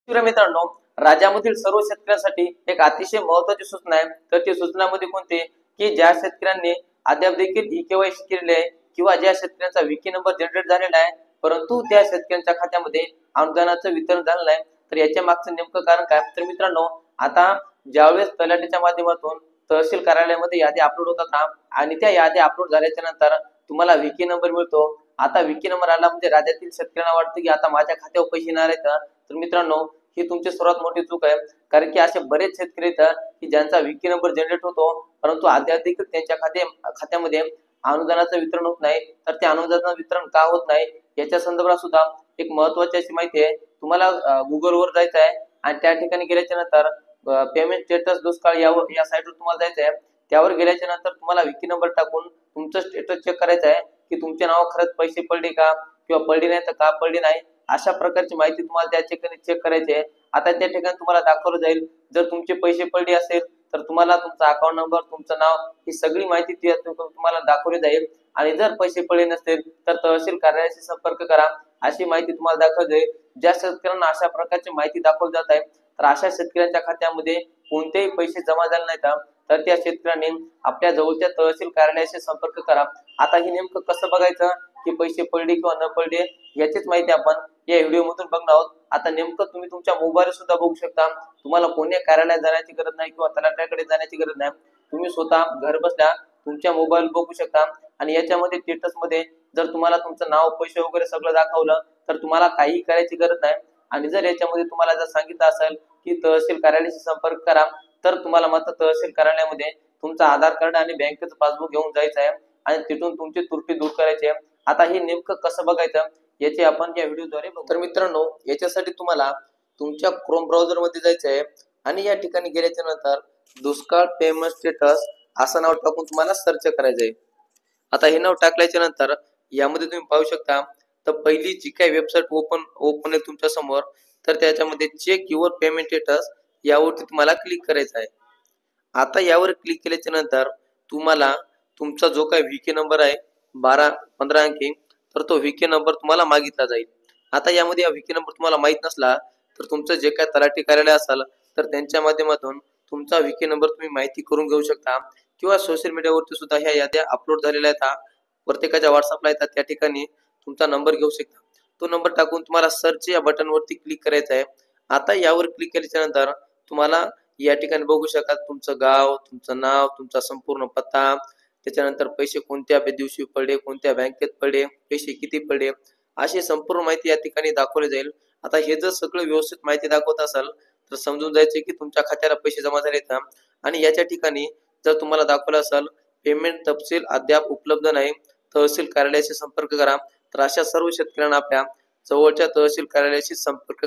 मित्रांनो, राज्यामधील सर्व शेतकऱ्यांसाठी एक अतिशय महत्त्वाची सूचना आहे. तर ती सूचनामध्ये कोणती, की ज्या शेतकऱ्यांनी अद्याप देखील ई-के-वाय-सी केलेले आहे किंवा ज्या शेतकऱ्यांचा विकी नंबर जनरेट झालेला आहे, परंतु त्या शेतकऱ्यांच्या खात्यामध्ये अनुदानाचं वितरण झालं नाही, तर याच्या मागचं नेमकं कारण काय? तर मित्रांनो, आता ज्यावेळेस तलाठीच्या माध्यमातून तहसील कार्यालयामध्ये यादी अपलोड होतात ना, आणि त्या यादी अपलोड झाल्याच्या नंतर तुम्हाला विकी नंबर मिळतो. आता विकी नंबर आला म्हणजे राज्यातील शेतकऱ्यांना वाटतं की आता माझ्या खात्यावर पैसे येणार आहेत. तर मित्रांनो, ही तुमची सर्वात मोठी चूक आहे. कारण की असे बरेच शेतकरी आहेत की ज्यांचा विकी नंबर जनरेट होतो, परंतु अद्याप देखील त्यांच्या खात्यामध्ये अनुदानाचं वितरण होत नाही. तर त्या अनुदानाचं वितरण का होत नाही याच्या संदर्भात सुद्धा एक महत्त्वाची अशी माहिती आहे. तुम्हाला गुगलवर जायचं आहे आणि त्या ठिकाणी गेल्याच्या नंतर पेमेंट स्टेटस दुष्काळ या साईटवर तुम्हाला जायचं आहे. त्यावर गेल्याच्या नंतर तुम्हाला विकी नंबर टाकून तुमचं स्टेटस चेक करायचं आहे की तुमच्या नावावर खरंच पैसे पडले का किंवा पडले नाही तर का पडले नाही, अशा प्रकारची माहिती तुम्हाला त्या ठिकाणी चेक करायची आहे. आता त्या ठिकाणी तुम्हाला दाखवलं जाईल, जर तुमचे पैसे पडले असेल तर तुम्हाला तुमचा अकाउंट नंबर, तुमचं नाव, ही सगळी माहिती तुम्हाला दाखवली जाईल. आणि जर पैसे पडले नसतील तर तहसील कार्यालयाशी संपर्क करा, अशी माहिती तुम्हाला दाखवली जाईल. ज्या शेतकऱ्यांना अशा प्रकारची माहिती दाखवली जात आहे, तर अशा शेतकऱ्यांच्या खात्यामध्ये कोणतेही पैसे जमा झाले नाहीत, तर त्या शेतकऱ्यांनी आपल्या जवळच्या तहसील कार्यालयाशी संपर्क करा. आता हे नेमकं कसं बघायचं की पैसे पडले किंवा न पडले, याचीच माहिती आपण या व्हिडिओ मधून बघणार आहोत. आता नेमकं तुम्ही तुमच्या मोबाईल सुद्धा बघू शकता. तुम्हाला कोण्या कार्यालयात जाण्याची गरज नाही किंवा तलाठ्याकडे जाण्याची गरज नाही. तुम्ही स्वतः घर बसल्या तुमच्या मोबाईल बघू शकता. आणि याच्यामध्ये स्टेटस मध्ये जर तुम्हाला तुमचं नाव, पैसे वगैरे सगळं दाखवलं तर तुम्हाला काही करायची गरज नाही. आणि जर याच्यामध्ये तुम्हाला जर सांगितलं असेल की तहसील कार्यालयाशी संपर्क करा, तर तुम्हाला मात्र तहसील कार्यालयामध्ये तुमचं आधार कार्ड आणि बँकेचं पासबुक घेऊन जायचं आहे आणि तिथून तुमची त्रुटी दूर करायची आहे. आता हे नेमकं कसं बघायचं याचे आपण या व्हिडिओद्वारे बघू. तर मित्रांनो, याच्यासाठी तुम्हाला तुमच्या क्रोम ब्राउझर मध्ये जायचं आहे आणि या ठिकाणी गेल्याच्या नंतर दुष्काळ पेमेंट स्टेटस असं नाव टाकून तुम्हाला सर्च करायचं आहे. आता हे नाव टाकल्याच्या नंतर यामध्ये तुम्ही पाहू शकता, तर पहिली जी काही वेबसाईट ओपन आहे तुमच्या समोर, तर त्याच्यामध्ये चेक युअर पेमेंट स्टेटस यावरती तुम्हाला क्लिक करायचं आहे. आता यावर क्लिक केल्याच्या नंतर तुम्हाला तुमचा जो काही विकी नंबर आहे 12-15 अंकी, तर तो विकी नंबर तुम्हाला मागितला जाईल. आता यामध्ये हा विकी नंबर तुम्हाला माहित नसला तर तुमचं जे काय तलाठी कार्यालय असेल तर त्यांच्या माध्यमातून तुमचा विकी नंबर तुम्ही माहिती करून घेऊ शकता किंवा सोशल मीडियावरती सुद्धा ह्या याद्या अपलोड झालेल्या आहेत, प्रत्येकाच्या व्हॉट्सअपला येतात, त्या ठिकाणी तुमचा नंबर घेऊ शकता. तो नंबर टाकून तुम्हाला सर्च या बटनवरती क्लिक करायचं आहे. आता यावर क्लिक केल्याच्या नंतर तुम्हाला या ठिकाणी बघू शकता तुमचं गाव, तुमचं नाव, तुमचा संपूर्ण पत्ता, त्याच्यानंतर पैसे कोणत्या दिवशी पडले, कोणत्या बँकेत पडले, पैसे किती पडले, अशी संपूर्ण माहिती या ठिकाणी दाखवली जाईल. आता हे जर सगळं व्यवस्थित माहिती दाखवत असाल तर समजून जायचं की तुमच्या खात्याला पैसे जमा झाले आहेत. आणि याच्या ठिकाणी जर तुम्हाला दाखवलं असेल पेमेंट तपशील अद्याप उपलब्ध नाही, तहसील कार्यालयाशी संपर्क करा, तर अशा सर्व शेतकऱ्यांना आपल्या जवळच्या तहसील कार्यालयाशी संपर्क